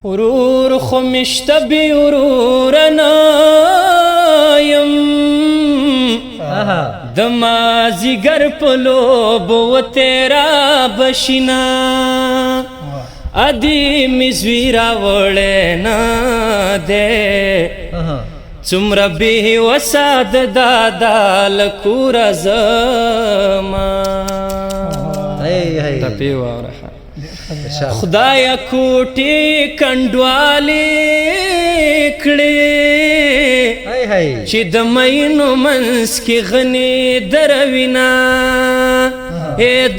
ورور خو مشته بی ورورنا یم د مازیګر په لوبو و تیرا بشینا ادي مزوی راوړی نه دی څومره بې وسه د دادا له کوره زما ټپې واوره خدایا کوټې کنډوالې کړې چې د مینو منځ کې غنې دروینه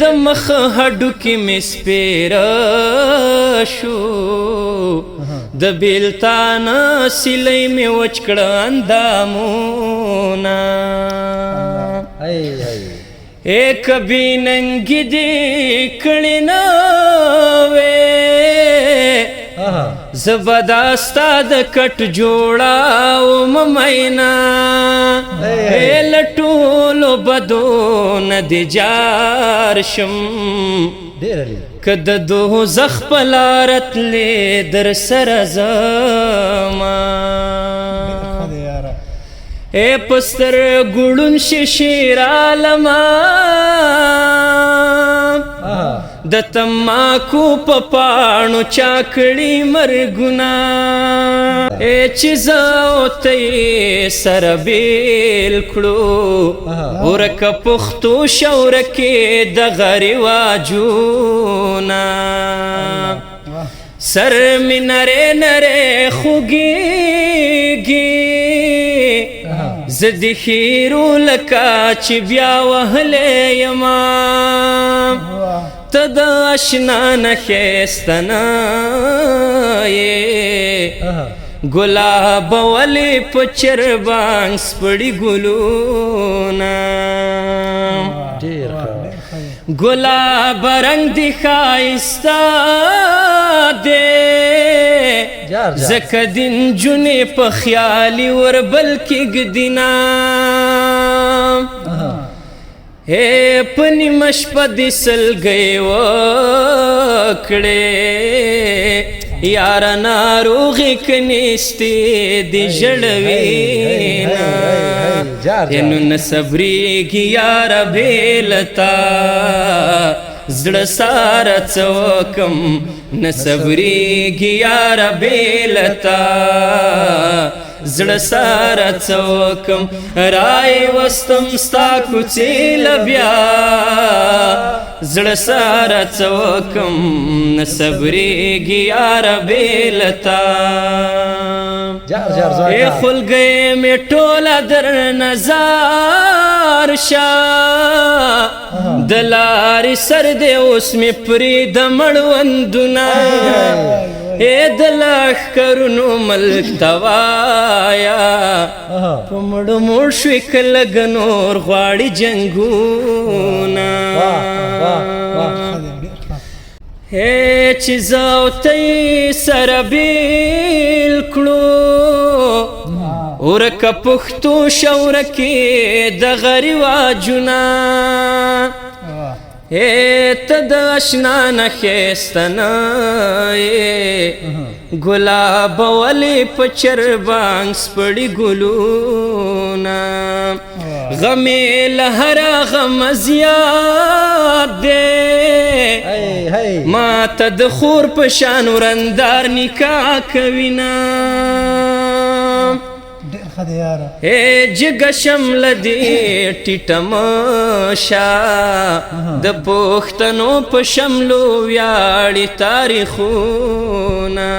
د مخ هډوکې مې سپېره شو د بېلتان سیلی مې وچ کړه اندامونه کبھی ننگی دی کړي نه وې زبردستا د کټ جوړاوم مینا لټولو بدو نه دی جار شم که د دوزخ په لاره تلې در سره زما پستر ګړون ششیر عالما د تماکو په پاڼو چاکړي مرګونه چې زه ته سره بیل کړو ورکه پښتو شوره کې دغه رواجونه سر مې نری نری خوږېږي زه د ښېرو لکه چې بیا وهلی یما ته د اشنا نه ښایسته نه یې ګلاب ولې په چربان سپړي ګلونه ګلاب رنګ دی ښایسته دی ځکه د نجونې په خیالي وربل کې ږدینه په نیمه شپه دې سلګۍ وکړې یاره ناروغې که نیستې دې ژړوینه نو نه صبرېږي یاره بې له تا زړه ساره څه وکم نه صبرېږي یاره بې له تا زړه ساره څه وکم رای وستم ستا کوڅې له بیا زړه ساره څه وکم نه صبرېږي یاره بې له تا خلګۍ مې ټوله در نظر شه د لارې سر دی اوس مې پرېږده مړوندونه د لښکرونو ملک ته وایه په مړو موړ شوې که لږ نور غواړي جنګونه چې زه او ته یې سره بېل کړو ورکه پښتو شوره کې دغه رواجونه ته د اشنا نه ښایسته نه یې ګلاب ولې په چربان سپړي ګلونه غم یې له هره غمه زیات دی ما ته د خور په شان ورندار نکاح کوینه جګه شمله دې ټیټه مشه د پښتنو په شملو ویاړي تاریخونه